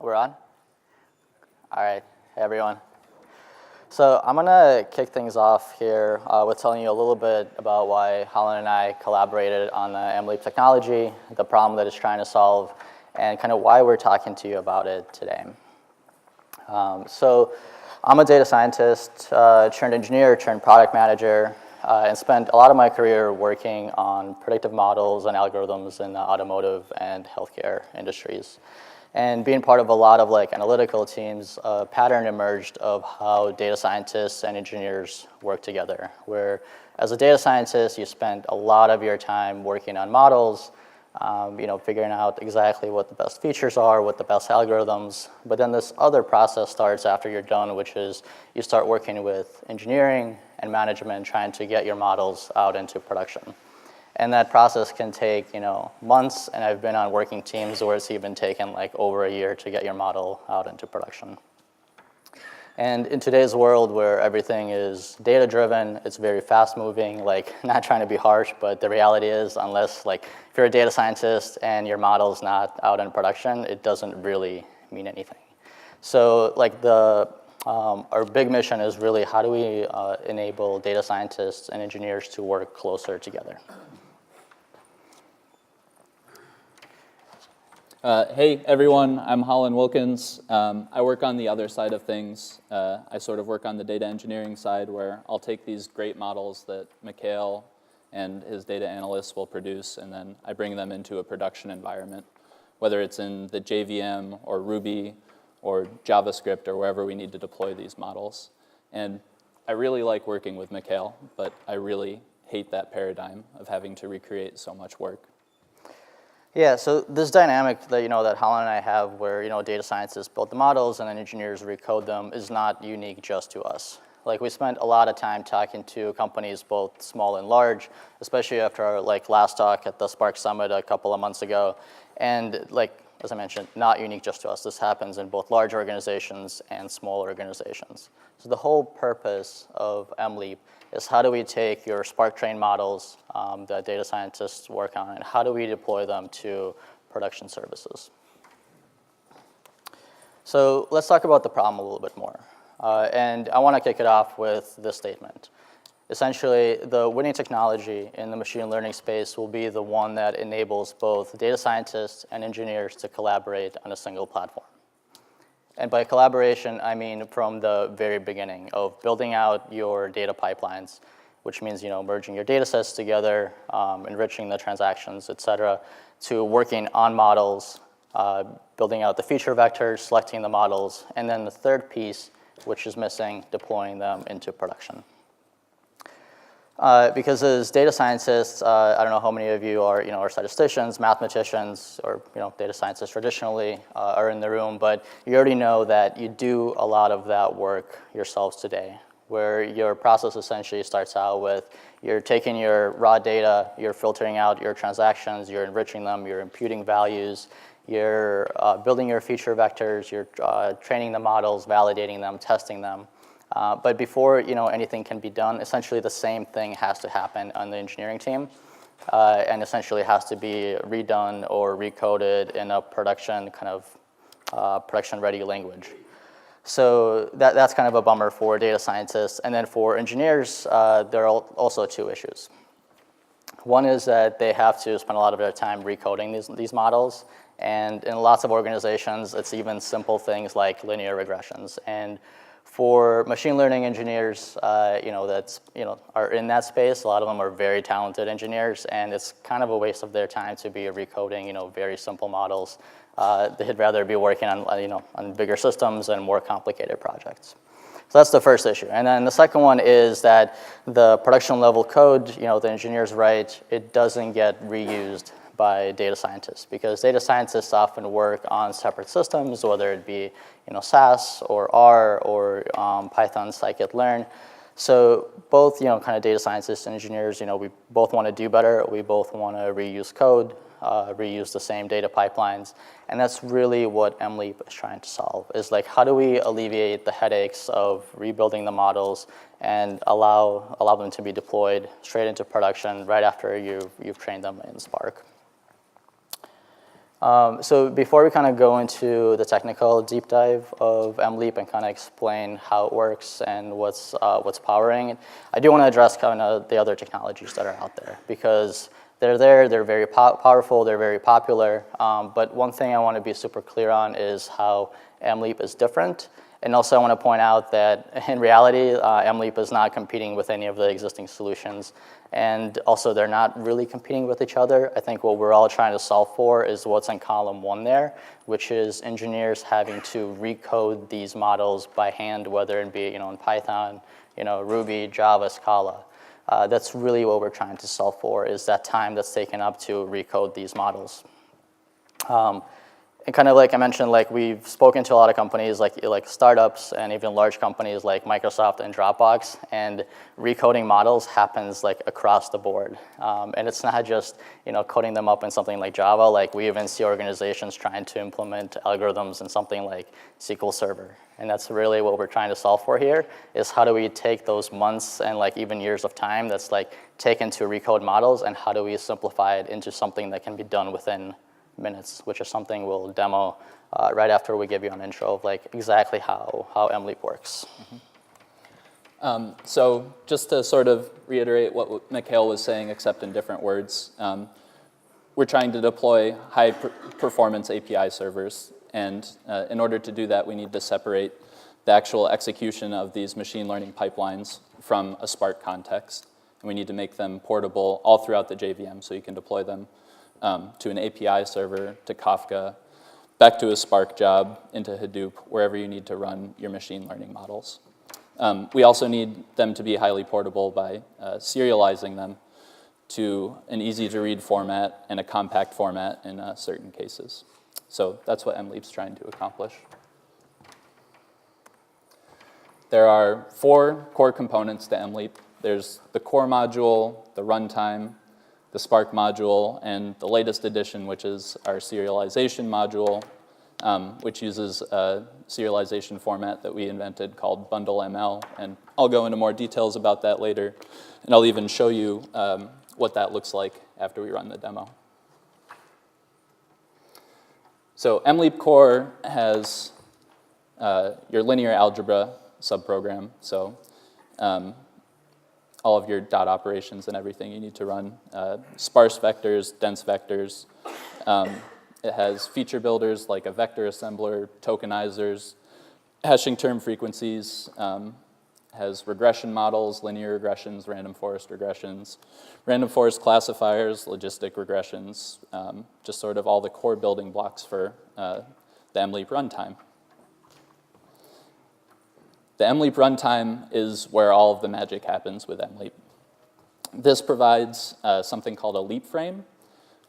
We're on? All right. Hey, everyone. So I'm going to kick things off here with telling you a little bit about why Holland and I collaborated on the MLeap technology, the problem that it's trying to solve, and kind of why we're talking to you about it today. So I'm a data scientist, turned engineer, turned product manager, and spent a lot of my career working on predictive models and algorithms in the automotive and healthcare industries. And being part of a lot of analytical teams, a pattern emerged of how data scientists and engineers work together, where as a data scientist, you spend a lot of your time working on models, figuring out exactly what the best features are, what the best algorithms. But then this other process starts after you're done, which is you start working with engineering and management trying to get your models out into production. And that process can take, months, and I've been on working teams where it's even taken over a year to get your model out into production. And in today's world where everything is data-driven, it's very fast-moving, not trying to be harsh, but the reality is unless if you're a data scientist and your model's not out in production, it doesn't really mean anything. So our big mission is really how do we enable data scientists and engineers to work closer together. Hey everyone, I'm Holland Wilkins. I work on the other side of things. I sort of work on the data engineering side where I'll take these great models that Mikhail and his data analysts will produce, and then I bring them into a production environment, whether it's in the JVM or Ruby or JavaScript or wherever we need to deploy these models. And I really like working with Mikhail, but I really hate that paradigm of having to recreate so much work. Yeah, so this dynamic that that Holland and I have, where data scientists build the models and then engineers recode them, is not unique just to us. We spent a lot of time talking to companies, both small and large, especially after our last talk at the Spark Summit a couple of months ago. And as I mentioned, not unique just to us. This happens in both large organizations and small organizations. So the whole purpose of MLeap is how do we take your Spark trained models that data scientists work on, and how do we deploy them to production services? So let's talk about the problem a little bit more. And I want to kick it off with this statement. Essentially, the winning technology in the machine learning space will be the one that enables both data scientists and engineers to collaborate on a single platform. And by collaboration, I mean from the very beginning of building out your data pipelines, which means merging your data sets together, enriching the transactions, et cetera, to working on models, building out the feature vectors, selecting the models, and then the third piece, which is missing, deploying them into production. Because as data scientists, I don't know how many of you are statisticians, mathematicians, or data scientists traditionally are in the room, but you already know that you do a lot of that work yourselves today, where your process essentially starts out with you're taking your raw data, you're filtering out your transactions, you're enriching them, you're imputing values, you're building your feature vectors, you're training the models, validating them, testing them. But before anything can be done, essentially the same thing has to happen on the engineering team, and essentially has to be redone or recoded in a production production-ready language. So that's kind of a bummer for data scientists, and then for engineers, there are also two issues. One is that they have to spend a lot of their time recoding these models, and in lots of organizations, it's even simple things like linear regressions. And for machine learning engineers, are in that space, a lot of them are very talented engineers, and it's kind of a waste of their time to be recoding, very simple models. They'd rather be working on bigger systems and more complicated projects. So that's the first issue. And then the second one is that the production level code, the engineers write, it doesn't get reused by data scientists, because data scientists often work on separate systems, whether it be SAS or R or Python scikit-learn. So both kind of data scientists and engineers, we both want to do better. We both want to reuse code, reuse the same data pipelines, and that's really what MLeap is trying to solve. Is how do we alleviate the headaches of rebuilding the models and allow them to be deployed straight into production right after you've trained them in Spark. So before we kind of go into the technical deep dive of MLeap and kind of explain how it works and what's powering it, I do want to address kind of the other technologies that are out there, because they're there, they're very powerful, they're very popular, but one thing I want to be super clear on is how MLeap is different. And also I want to point out that in reality, MLeap is not competing with any of the existing solutions. And also they're not really competing with each other. I think what we're all trying to solve for is what's in column 1 there, which is engineers having to recode these models by hand, whether it be in Python, Ruby, Java, Scala. That's really what we're trying to solve for, is that time that's taken up to recode these models. And kind of like I mentioned, like we've spoken to a lot of companies like startups and even large companies like Microsoft and Dropbox, and recoding models happens like across the board. And it's not just coding them up in something like Java. Like we even see organizations trying to implement algorithms in something like SQL Server. And that's really what we're trying to solve for here, is how do we take those months and like even years of time that's like taken to recode models, and how do we simplify it into something that can be done within minutes, which is something we'll demo right after we give you an intro of like exactly how MLeap works. So just to sort of reiterate what Mikhail was saying, except in different words, we're trying to deploy high-performance API servers, and in order to do that, we need to separate the actual execution of these machine learning pipelines from a Spark context. And we need to make them portable all throughout the JVM, so you can deploy them to an API server, to Kafka, back to a Spark job, into Hadoop, wherever you need to run your machine learning models. We also need them to be highly portable by serializing them to an easy-to-read format and a compact format in certain cases. So that's what MLeap's trying to accomplish. There are 4 core components to MLeap. There's the core module, the runtime, the Spark module, and the latest addition, which is our serialization module, which uses a serialization format that we invented called BundleML. And I'll go into more details about that later. And I'll even show you what that looks like after we run the demo. So MLeap core has your linear algebra subprogram. So all of your dot operations and everything you need to run. Sparse vectors, dense vectors. It has feature builders like a vector assembler, tokenizers, hashing term frequencies, has regression models, linear regressions, random forest regressions, random forest classifiers, logistic regressions, just sort of all the core building blocks for the MLeap runtime. The MLeap runtime is where all of the magic happens with MLeap. This provides something called a leap frame,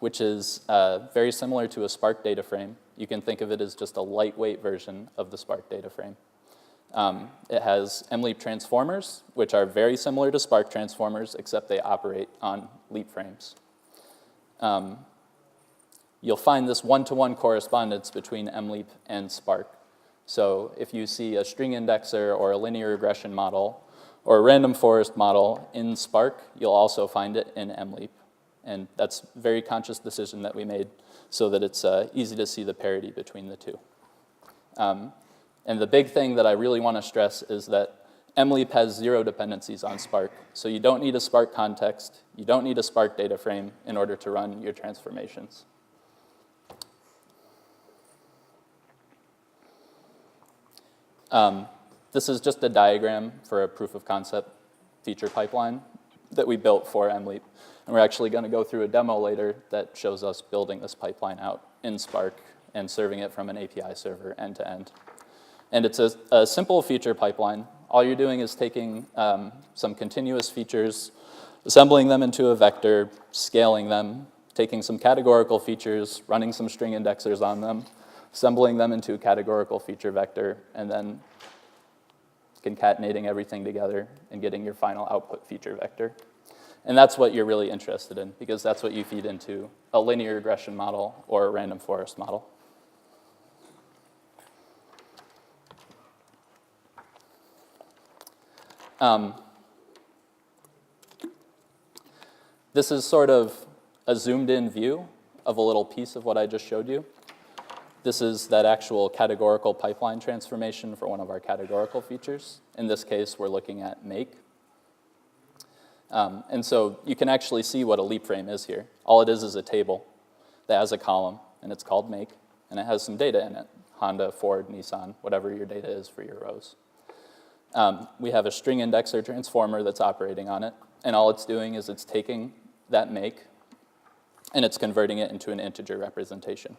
which is very similar to a Spark data frame. You can think of it as just a lightweight version of the Spark data frame. It has MLeap transformers, which are very similar to Spark transformers, except they operate on leap frames. You'll find this one-to-one correspondence between MLeap and Spark. So if you see a string indexer or a linear regression model or a random forest model in Spark, you'll also find it in MLeap. And that's a very conscious decision that we made so that it's easy to see the parity between the two. And the big thing that I really want to stress is that MLeap has 0 dependencies on Spark. So you don't need a Spark context. You don't need a Spark data frame in order to run your transformations. This is just a diagram for a proof of concept feature pipeline that we built for MLeap. And we're actually going to go through a demo later that shows us building this pipeline out in Spark and serving it from an API server end to end. And it's a simple feature pipeline. All you're doing is taking some continuous features, assembling them into a vector, scaling them, taking some categorical features, running some string indexers on them, assembling them into a categorical feature vector, and then concatenating everything together and getting your final output feature vector. And that's what you're really interested in, because that's what you feed into a linear regression model or a random forest model. This is sort of a zoomed in view of a little piece of what I just showed you. This is that actual categorical pipeline transformation for one of our categorical features. In this case, we're looking at make. And so you can actually see what a leap frame is here. All it is a table that has a column, and it's called make, and it has some data in it, Honda, Ford, Nissan, whatever your data is for your rows. We have a string indexer transformer that's operating on it, and all it's doing is it's taking that make, and it's converting it into an integer representation.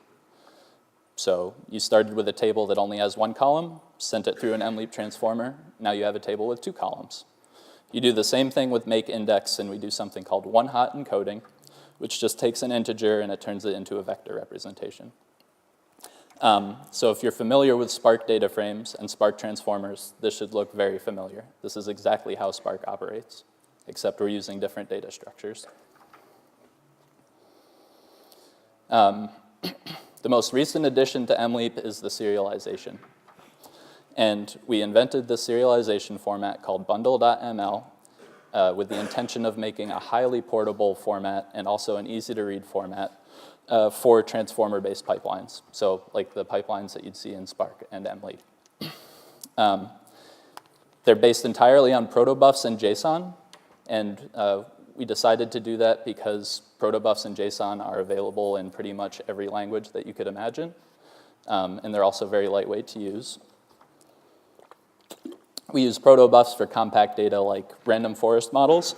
So you started with a table that only has one column, sent it through an mleap transformer, now you have a table with 2 columns. You do the same thing with make index, and we do something called one-hot encoding, which just takes an integer and it turns it into a vector representation. So if you're familiar with Spark data frames and Spark transformers, this should look very familiar. This is exactly how Spark operates, except we're using different data structures. The most recent addition to mleap is the serialization. And we invented this serialization format called bundle.ml with the intention of making a highly portable format and also an easy-to-read format for transformer-based pipelines, so like the pipelines that you'd see in Spark and mleap. They're based entirely on protobufs and JSON, and we decided to do that because protobufs and JSON are available in pretty much every language that you could imagine, and they're also very lightweight to use. We use protobufs for compact data like random forest models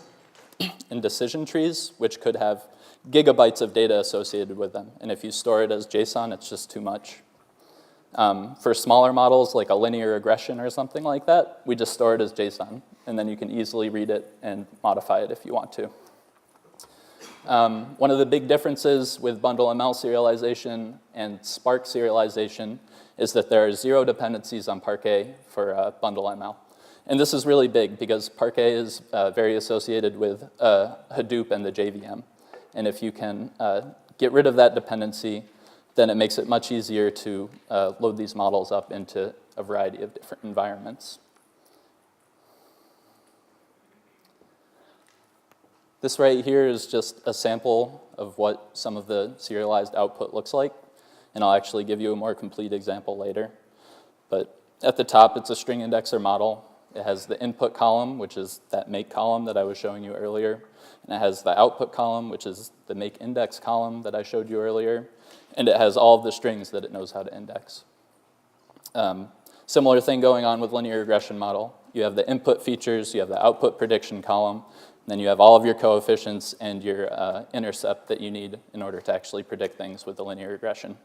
and decision trees, which could have gigabytes of data associated with them. And if you store it as JSON, it's just too much. For smaller models, like a linear regression or something like that, we just store it as JSON, and then you can easily read it and modify it if you want to. One of the big differences with bundle.ml serialization and Spark serialization is that there are 0 dependencies on Parquet for bundle.ml. And this is really big because Parquet is very associated with Hadoop and the JVM. And if you can get rid of that dependency, then it makes it much easier to load these models up into a variety of different environments. This right here is just a sample of what some of the serialized output looks like. And I'll actually give you a more complete example later. But at the top, it's a string indexer model. It has the input column, which is that make column that I was showing you earlier. And it has the output column, which is the make index column that I showed you earlier. And it has all of the strings that it knows how to index. Similar thing going on with linear regression model. You have the input features, you have the output prediction column, then you have all of your coefficients and your intercept that you need in order to actually predict things with the linear regression.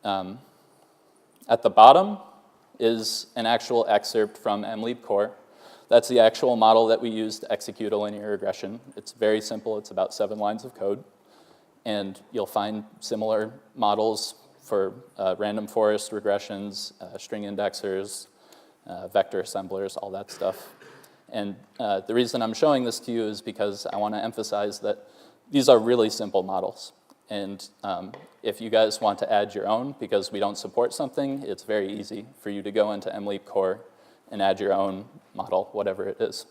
At the bottom is an actual excerpt from mleap core. That's the actual model that we use to execute a linear regression. It's very simple. It's about 7 lines of code. And you'll find similar models for random forest regressions, string indexers, vector assemblers, all that stuff. And the reason I'm showing this to you is because I want to emphasize that these are really simple models. And if you guys want to add your own, because we don't support something, it's very easy for you to go into mleap core and add your own model, whatever it is.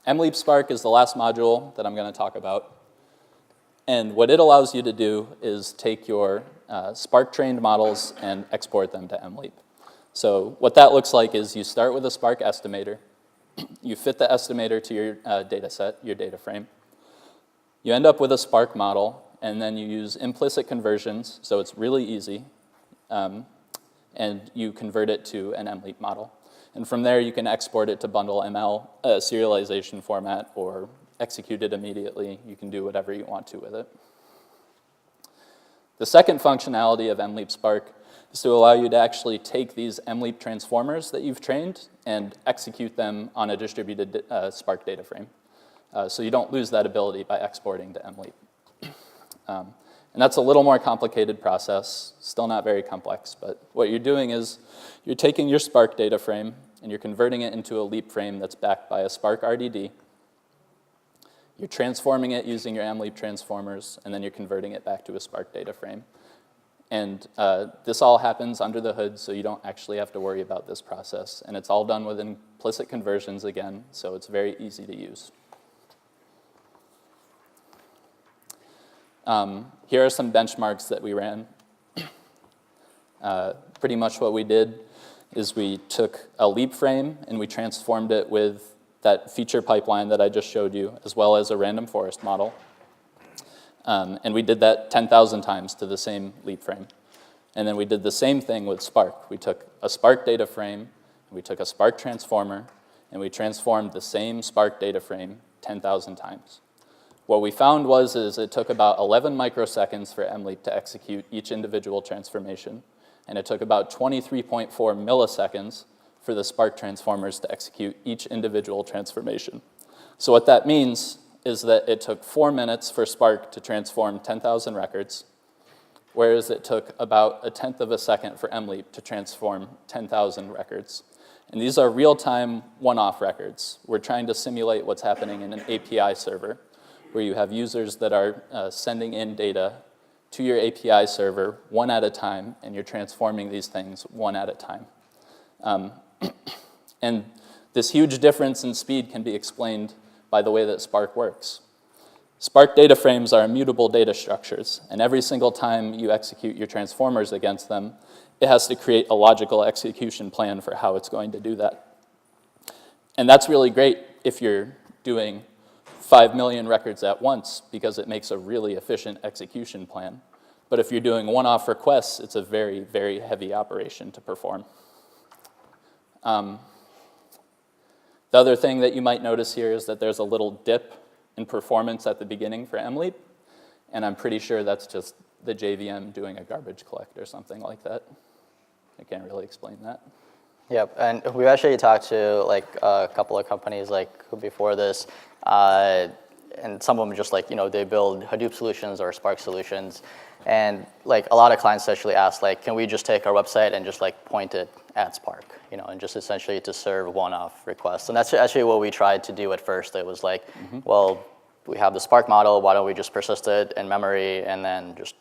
mleap Spark is the last module that I'm going to talk about. And what it allows you to do is take your Spark-trained models and export them to mleap. So what that looks like is you start with a Spark estimator. You fit the estimator to your data set, your data frame. You end up with a Spark model, and then you use implicit conversions, so it's really easy, and you convert it to an mleap model. And from there, you can export it to bundle.ml serialization format or execute it immediately. You can do whatever you want to with it. The second functionality of mleap Spark is to allow you to actually take these mleap transformers that you've trained and execute them on a distributed Spark data frame. So you don't lose that ability by exporting to mleap. And that's a little more complicated process, still not very complex, but what you're doing is you're taking your Spark data frame and you're converting it into a leap frame that's backed by a Spark RDD. You're transforming it using your mleap transformers, and then you're converting it back to a Spark data frame. And this all happens under the hood, so you don't actually have to worry about this process. And it's all done with implicit conversions again, so it's very easy to use. Here are some benchmarks that we ran. Pretty much what we did is we took a leap frame and we transformed it with that feature pipeline that I just showed you, as well as a random forest model. And we did that 10,000 times to the same leap frame. And then we did the same thing with Spark. We took a Spark data frame, we took a Spark transformer, and we transformed the same Spark data frame 10,000 times. What we found is it took about 11 microseconds for mLeap to execute each individual transformation, and it took about 23.4 milliseconds for the Spark transformers to execute each individual transformation. So what that means is that it took 4 minutes for Spark to transform 10,000 records, whereas it took about 1/10 of a second for mLeap to transform 10,000 records. And these are real-time one-off records. We're trying to simulate what's happening in an API server, where you have users that are sending in data to your API server one at a time, and you're transforming these things one at a time. And this huge difference in speed can be explained by the way that Spark works. Spark data frames are immutable data structures, and every single time you execute your transformers against them, it has to create a logical execution plan for how it's going to do that. And that's really great if you're doing 5 million records at once, because it makes a really efficient execution plan. But if you're doing one-off requests, it's a very, very heavy operation to perform. The other thing that you might notice here is that there's a little dip in performance at the beginning for mLeap, and I'm pretty sure that's just the JVM doing a garbage collect or something like that. I can't really explain that. Yep, and we actually talked to like a couple of companies like before this, and some of them just like, they build Hadoop solutions or Spark solutions, and like a lot of clients actually ask like, can we just take our website and just like point it at Spark, and just essentially to serve one-off requests. And that's actually what we tried to do at first. It was like, well, we have the Spark model, why don't we just persist it in memory and then just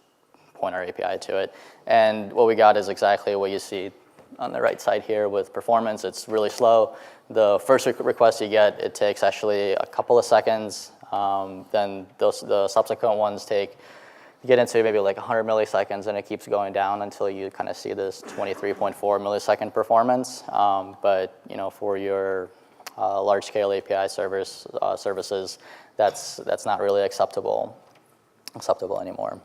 point our API to it. And what we got is exactly what you see on the right side here with performance. It's really slow. The first request you get, it takes actually a couple of seconds. Then the subsequent ones get into maybe like 100 milliseconds, and it keeps going down until you kind of see this 23.4 millisecond performance. But for your large-scale API services, that's not really acceptable anymore.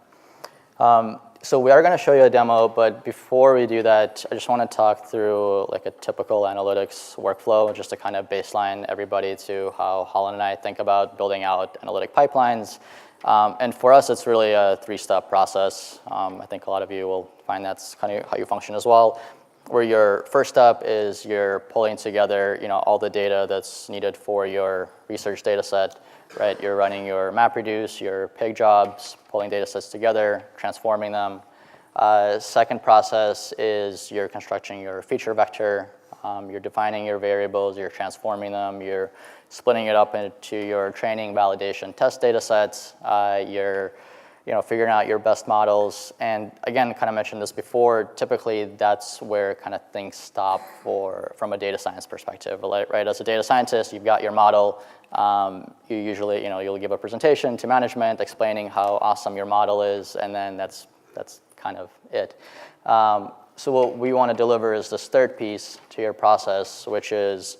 So we are going to show you a demo, but before we do that, I just want to talk through like a typical analytics workflow, just to kind of baseline everybody to how Holland and I think about building out analytic pipelines. And for us, it's really a 3-step process. I think a lot of you will find that's kind of how you function as well, where your first step is you're pulling together all the data that's needed for your research data set. Right, you're running your MapReduce, your pig jobs, pulling data sets together, transforming them. Second process is you're constructing your feature vector. You're defining your variables, you're transforming them, you're splitting it up into your training, validation, test data sets. You're figuring out your best models. And again, kind of mentioned this before, typically that's where kind of things stop from a data science perspective, right? As a data scientist, you've got your model. You usually, you'll give a presentation to management explaining how awesome your model is, and then that's kind of it. So what we want to deliver is this third piece to your process, which is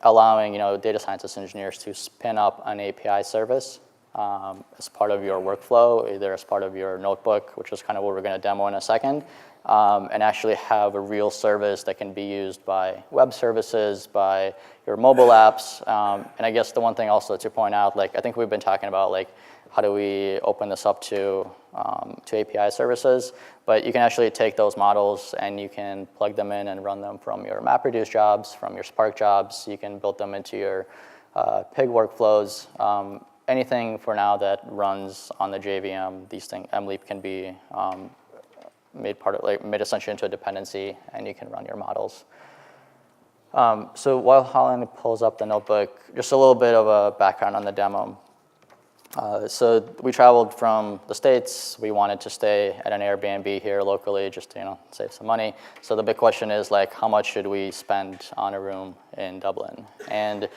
allowing data scientists, engineers to spin up an API service as part of your workflow, either as part of your notebook, which is kind of what we're going to demo in a second, and actually have a real service that can be used by web services, by your mobile apps. And I guess the one thing also to point out, I think we've been talking about how do we open this up to API services, but you can actually take those models and you can plug them in and run them from your MapReduce jobs, from your Spark jobs. You can build them into your pig workflows. Anything for now that runs on the JVM, these things, mLeap can be made essentially into a dependency, and you can run your models. So while Holland pulls up the notebook, just a little bit of a background on the demo. So we traveled from the States. We wanted to stay at an Airbnb here locally just to, save some money. So the big question is, like, how much should we spend on a room in Dublin? And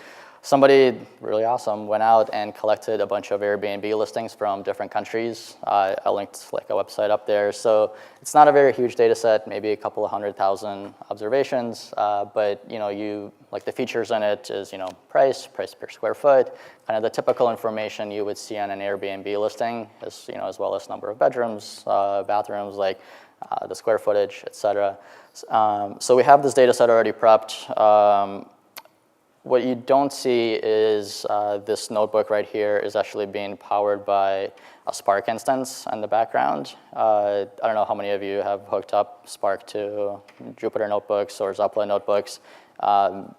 somebody really awesome went out and collected a bunch of Airbnb listings from different countries. I linked like a website up there. So it's not a very huge data set, maybe a couple of 100,000 observations, but like the features in it is price per square foot, kind of the typical information you would see on an Airbnb listing, as well as number of bedrooms, bathrooms, like the square footage, et cetera. So we have this data set already prepped. What you don't see is this notebook right here is actually being powered by a Spark instance in the background. I don't know how many of you have hooked up Spark to Jupyter notebooks or Zapla notebooks.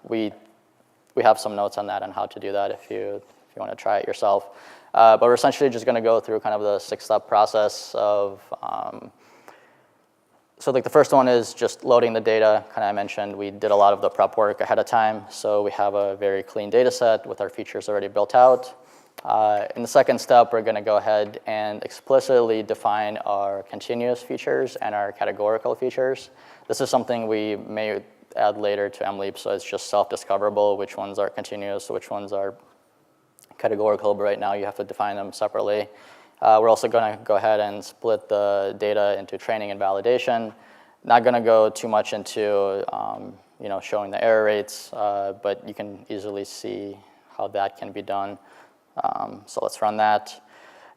We have some notes on that on how to do that if you want to try it yourself. But we're essentially just going to go through kind of the 6-step process of so like the first one is just loading the data. Kind of I mentioned we did a lot of the prep work ahead of time, so we have a very clean data set with our features already built out. In the second step, we're going to go ahead and explicitly define our continuous features and our categorical features. This is something we may add later to MLeap, so it's just self-discoverable which ones are continuous, which ones are categorical, but right now you have to define them separately. We're also going to go ahead and split the data into training and validation. Not going to go too much into showing the error rates, but you can easily see how that can be done. So let's run that.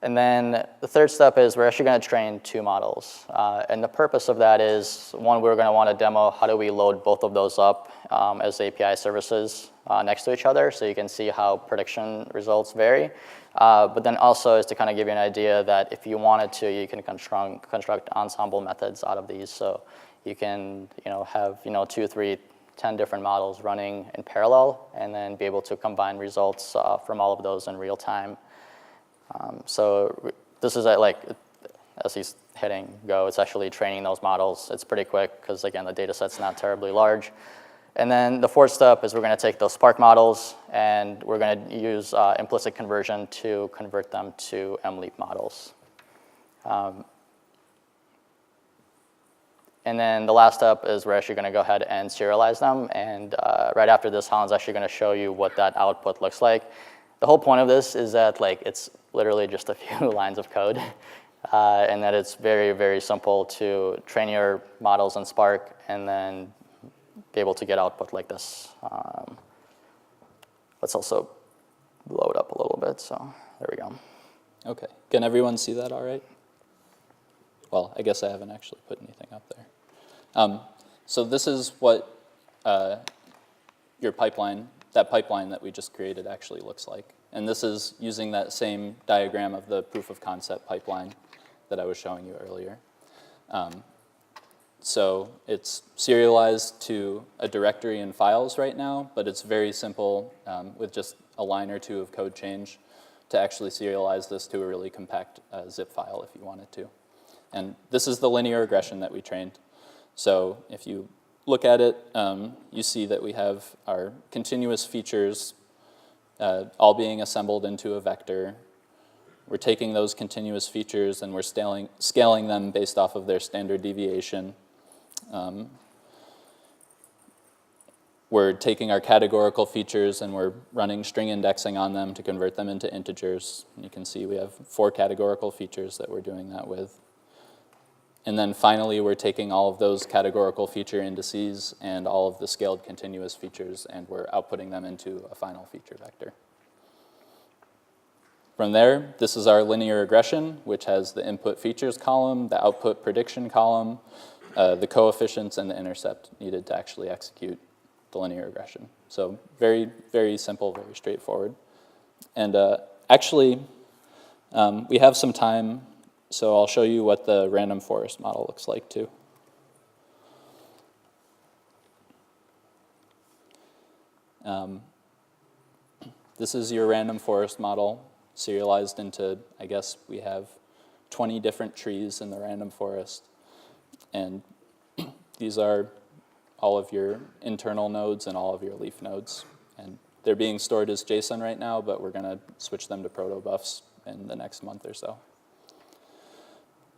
And then the third step is we're actually going to train 2 models. And the purpose of that is, one, we're going to want to demo how do we load both of those up as API services next to each other, so you can see how prediction results vary. But then also is to kind of give you an idea that if you wanted to, you can construct ensemble methods out of these. So you can have 2, 3, 10 different models running in parallel, and then be able to combine results from all of those in real time. So this is as he's hitting go, it's actually training those models. It's pretty quick because, again, the data set's not terribly large. And then the fourth step is we're going to take those Spark models, and we're going to use implicit conversion to convert them to MLeap models. And then the last step is we're actually going to go ahead and serialize them. And right after this, Helen's actually going to show you what that output looks like. The whole point of this is that it's literally just a few lines of code, and that it's very, very simple to train your models in Spark and then be able to get output like this. Let's also blow it up a little bit. So there we go. Okay. Can everyone see that all right? Well, I guess I haven't actually put anything up there. So this is what your pipeline, that pipeline that we just created actually looks like. And this is using that same diagram of the proof of concept pipeline that I was showing you earlier. So it's serialized to a directory in files right now, but it's very simple with just a line or two of code change to actually serialize this to a really compact zip file if you wanted to. And this is the linear regression that we trained. So if you look at it, you see that we have our continuous features all being assembled into a vector. We're taking those continuous features and we're scaling them based off of their standard deviation. We're taking our categorical features and we're running string indexing on them to convert them into integers. You can see we have 4 categorical features that we're doing that with. And then finally, we're taking all of those categorical feature indices and all of the scaled continuous features, and we're outputting them into a final feature vector. From there, this is our linear regression, which has the input features column, the output prediction column, the coefficients, and the intercept needed to actually execute the linear regression. So very, very simple, very straightforward. And actually, we have some time, so I'll show you what the random forest model looks like too. This is your random forest model serialized into, I guess we have 20 different trees in the random forest. And these are all of your internal nodes and all of your leaf nodes. And they're being stored as JSON right now, but we're going to switch them to protobufs in the next month or so.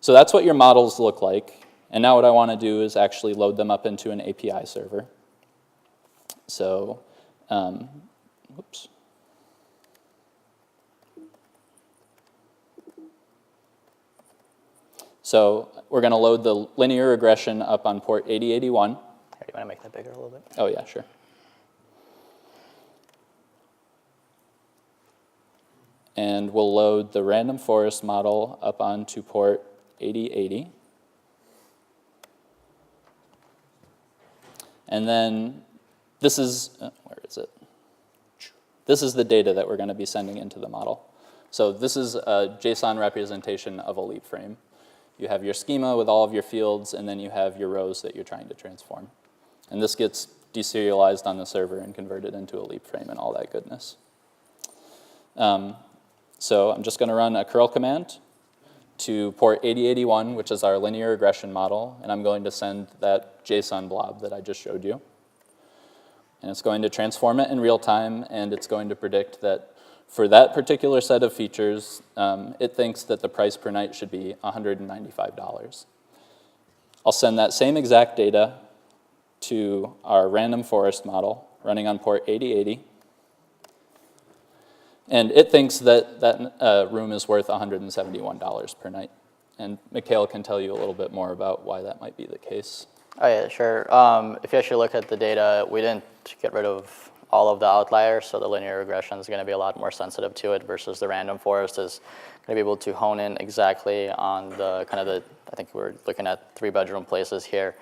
So that's what your models look like. And now what I want to do is actually load them up into an API server. So, whoops. So we're going to load the linear regression up on port 8081. Here, you want to make that bigger a little bit? Oh, yeah, sure. And we'll load the random forest model up onto port 8080. And then this is, where is it? This is the data that we're going to be sending into the model. So this is a JSON representation of a leap frame. You have your schema with all of your fields, and then you have your rows that you're trying to transform. And this gets deserialized on the server and converted into a leap frame and all that goodness. So I'm just going to run a curl command to port 8081, which is our linear regression model, and I'm going to send that JSON blob that I just showed you. And it's going to transform it in real time, and it's going to predict that for that particular set of features, it thinks that the price per night should be $195. I'll send that same exact data to our random forest model running on port 8080. And it thinks that that room is worth $171 per night. And Mikhail can tell you a little bit more about why that might be the case. Oh yeah, sure. If you actually look at the data, we didn't get rid of all of the outliers, so the linear regression is going to be a lot more sensitive to it versus the random forest is going to be able to hone in exactly on the kind of the, I think we're looking at 3-bedroom places here.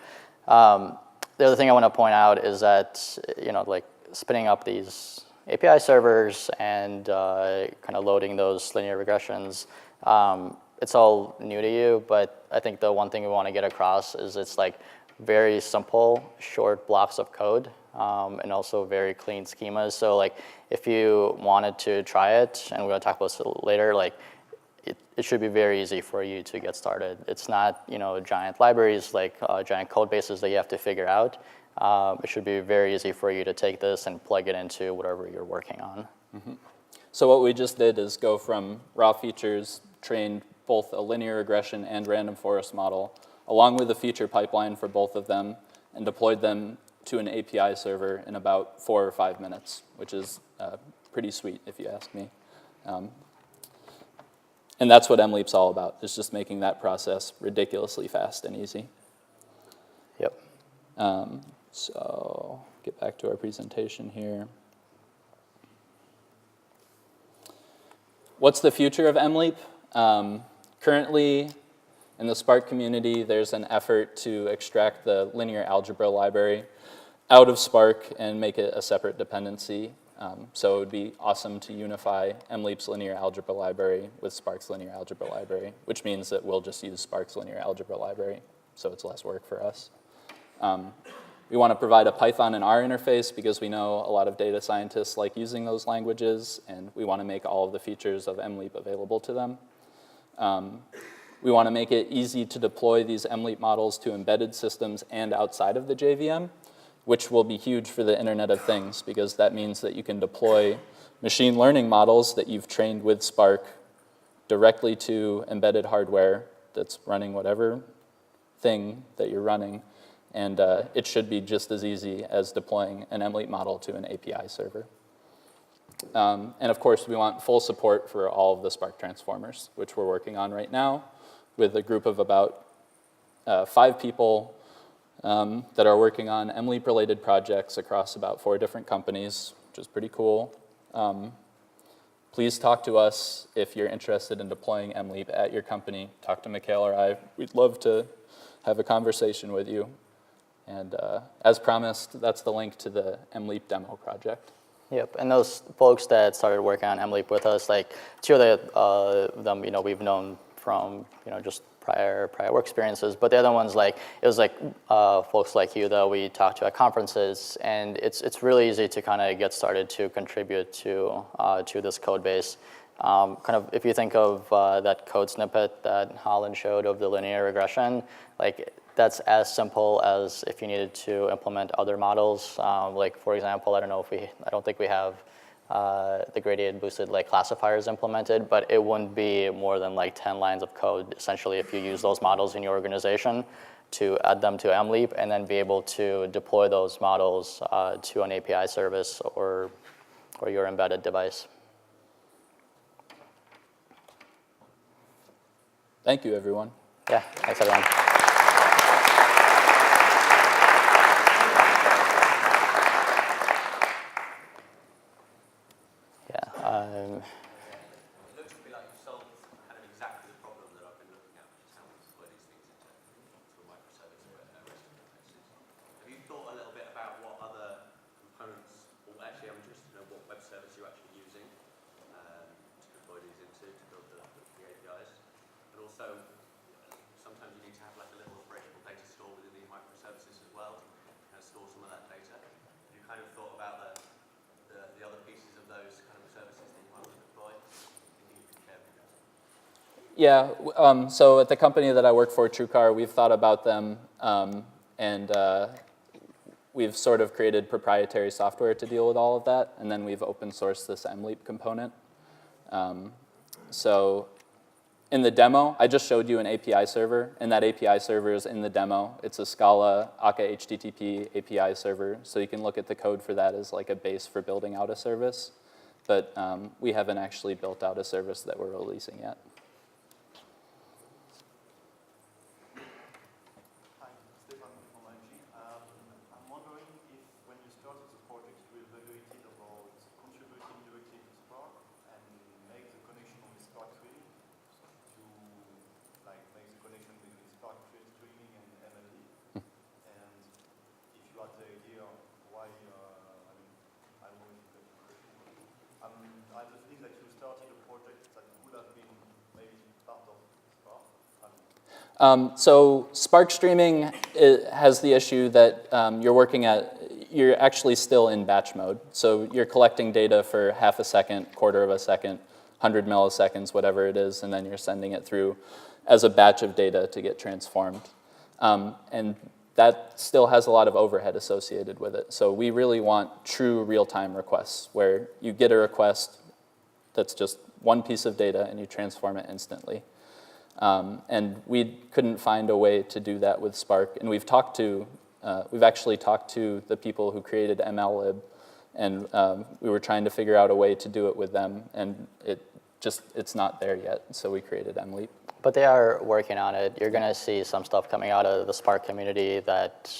The other thing I want to point out is that, you know, like spinning up these API servers and kind of loading those linear regressions, it's all new to you, but I think the one thing we want to get across is it's like very simple, short blocks of code, and also very clean schemas. So like if you wanted to try it, and we're going to talk about this later, like it should be very easy for you to get started. It's not, you know, giant libraries, like giant code bases that you have to figure out. It should be very easy for you to take this and plug it into whatever you're working on. Mm-hmm. So what we just did is go from raw features, trained both a linear regression and random forest model, along with a feature pipeline for both of them, and deployed them to an API server in about 4 or 5 minutes, which is pretty sweet, if you ask me. And that's what MLeap's all about, is just making that process ridiculously fast and easy. Yep. So get back to our presentation here. What's the future of MLeap? Currently, in the Spark community, there's an effort to extract the linear algebra library out of Spark and make it a separate dependency. So it would be awesome to unify MLeap's linear algebra library with Spark's linear algebra library, which means that we'll just use Spark's linear algebra library, so it's less work for us. We want to provide a Python and R interface because we know a lot of data scientists like using those languages, and we want to make all of the features of MLeap available to them. We want to make it easy to deploy these MLeap models to embedded systems and outside of the JVM, which will be huge for the Internet of Things, because that means that you can deploy machine learning models that you've trained with Spark directly to embedded hardware that's running whatever thing that you're running. And it should be just as easy as deploying an MLeap model to an API server. And of course, we want full support for all of the Spark transformers, which we're working on right now with a group of about 5 people that are working on MLeap-related projects across about 4 different companies, which is pretty cool. Please talk to us if you're interested in deploying MLeap at your company. Talk to Mikhail or I. We'd love to have a conversation with you. And as promised, that's the link to the MLeap demo project. Yep, and those folks that started working on MLeap with us, like 2 of them, you know, we've known from, you know, just prior work experiences. But the other ones, like it was like folks like you that we talked to at conferences, and it's really easy to kind of get started to contribute to this code base. Kind of if you think of that code snippet that Holland showed of the linear regression, like that's as simple as if you needed to implement other models. Like for example, I don't think we have the gradient boosted like classifiers implemented, but it wouldn't be more than like 10 lines of code, essentially, if you use those models in your organization to add them to MLeap and then be able to deploy those models to an API service or your embedded device. Thank you, everyone. Yeah, thanks, everyone. Yeah. It looks to me like you've solved kind of exactly the problem that I've been looking at, which is how we deploy these things into a microservice or a REST interfaces. Have you thought a little bit about what other components, or actually I'm interested to know what web service you're actually using to deploy these into, to build the APIs? And also, sometimes you need to have like a little operational data store within these microservices as well to kind of store some of that data. Have you kind of thought about the other pieces of those kind of services that you want to deploy? Anything you can share with us? Yeah, so at the company that I work for, TrueCar, we've thought about them, and we've sort of created proprietary software to deal with all of that, and then we've open sourced this MLeap component. So in the demo, I just showed you an API server, and that API server is in the demo. It's a Scala Akka HTTP API server, so you can look at the code for that as like a base for building out a service. But we haven't actually built out a service that we're releasing yet. Hi, Stefan from ING. I'm wondering if when you started the project, you evaluated about contributing directly to Spark and make the connection with Spark Streaming to like make the connection between Spark Streaming and MLD. And if you had the idea why, I don't know if you got the question. I just think that you started a project that could have been maybe part of Spark. So Spark Streaming has the issue that you're actually still in batch mode. So you're collecting data for half a second, quarter of a second, 100 milliseconds, whatever it is, and then you're sending it through as a batch of data to get transformed. And that still has a lot of overhead associated with it. So we really want true real-time requests, where you get a request that's just one piece of data and you transform it instantly. And we couldn't find a way to do that with Spark. And we've actually talked to the people who created MLlib, and we were trying to figure out a way to do it with them, and it's not there yet. So we created MLeap. But they are working on it. You're going to see some stuff coming out of the Spark community that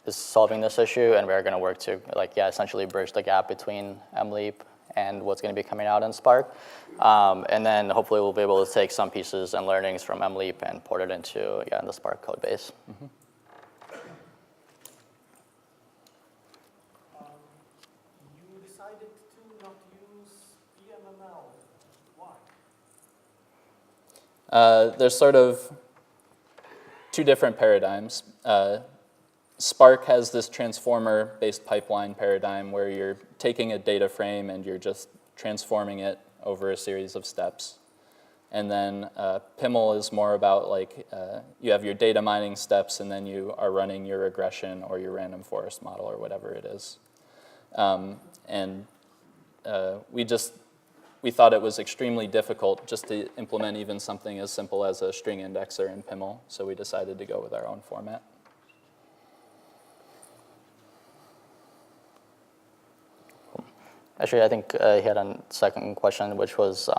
is solving this issue, and we're going to work to essentially bridge the gap between MLeap and what's going to be coming out in Spark. And then hopefully we'll be able to take some pieces and learnings from MLeap and port it into the Spark code base. Mm-hmm. You decided to not use PMML. Why? There's sort of two different paradigms. Spark has this transformer-based pipeline paradigm where you're taking a data frame and you're just transforming it over a series of steps. And then PML is more about you have your data mining steps and then you are running your regression or your random forest model or whatever it is. We thought it was extremely difficult just to implement even something as simple as a string indexer in PML, so we decided to go with our own format. Actually, I think he had a second question, which was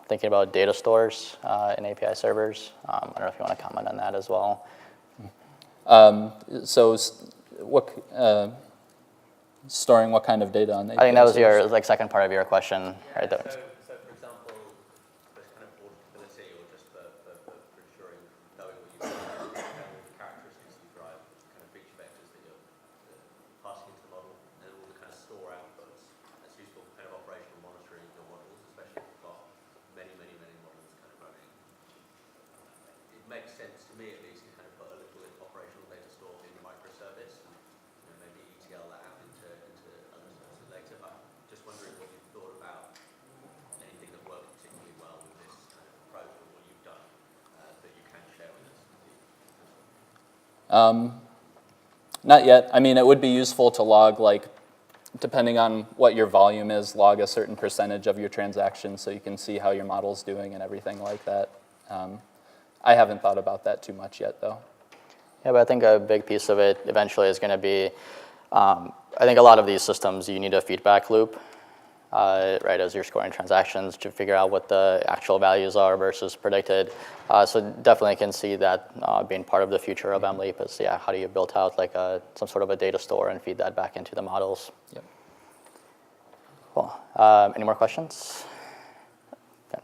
thinking about data stores in API servers. I don't know if you want to comment on that as well. Storing what kind of data on the API I think that was servers? your second part of your question, right there. So for example, there's kind of portability or just for ensuring knowing what you've got, all the characteristics you drive, kind of feature vectors that you're passing into the model, and all the kind of store outputs. That's useful for kind of operational monitoring of your models, especially if you've got many models kind of running. It makes sense to me at least to kind of put a little operational data store in the microservice, and maybe ETL that out into other services later. But just wondering what you've thought about anything that worked particularly well with this kind of approach or what you've done that you can share with us. Not yet. I mean, it would be useful to log depending on what your volume is, log a certain percentage of your transactions so you can see how your model's doing and everything like that. I haven't thought about that too much yet, though. Yeah, but I think a big piece of it eventually is going to be, I think a lot of these systems, you need a feedback loop, right, as you're scoring transactions to figure out what the actual values are versus predicted. So definitely can see that being part of the future of MLeap is, yeah, how do you build out like some sort of a data store and feed that back into the models? Yep. Cool. Any more questions? I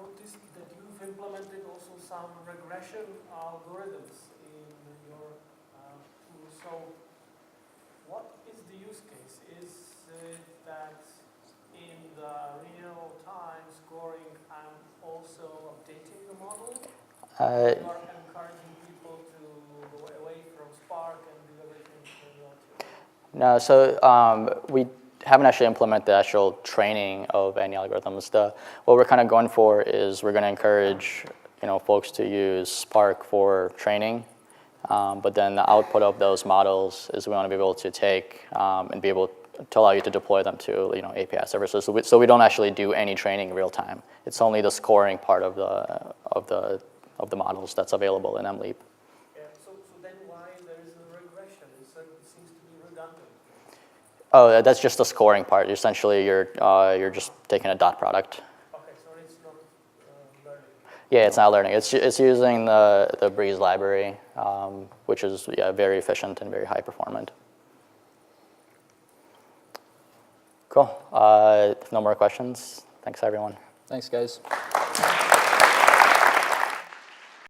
noticed that you've implemented also some regression algorithms in your tool. So what is the use case? Is it that in the real-time scoring, I'm also updating the model? You are encouraging people to go away from Spark and do everything manually? No, so we haven't actually implemented the actual training of any algorithms. What we're kind of going for is we're going to encourage folks to use Spark for training, but then the output of those models is we want to be able to take and be able to allow you to deploy them to API services. So we don't actually do any training in real time. It's only the scoring part of the models that's available in MLeap. Yeah, so then why there is a regression? It seems to be redundant. Oh, that's just the scoring part. Essentially, you're just taking a dot product. Okay, so it's not learning. Yeah, it's not learning. It's using the Breeze library, which is very efficient and very high performant. Cool. No more questions. Thanks, everyone. Thanks, guys.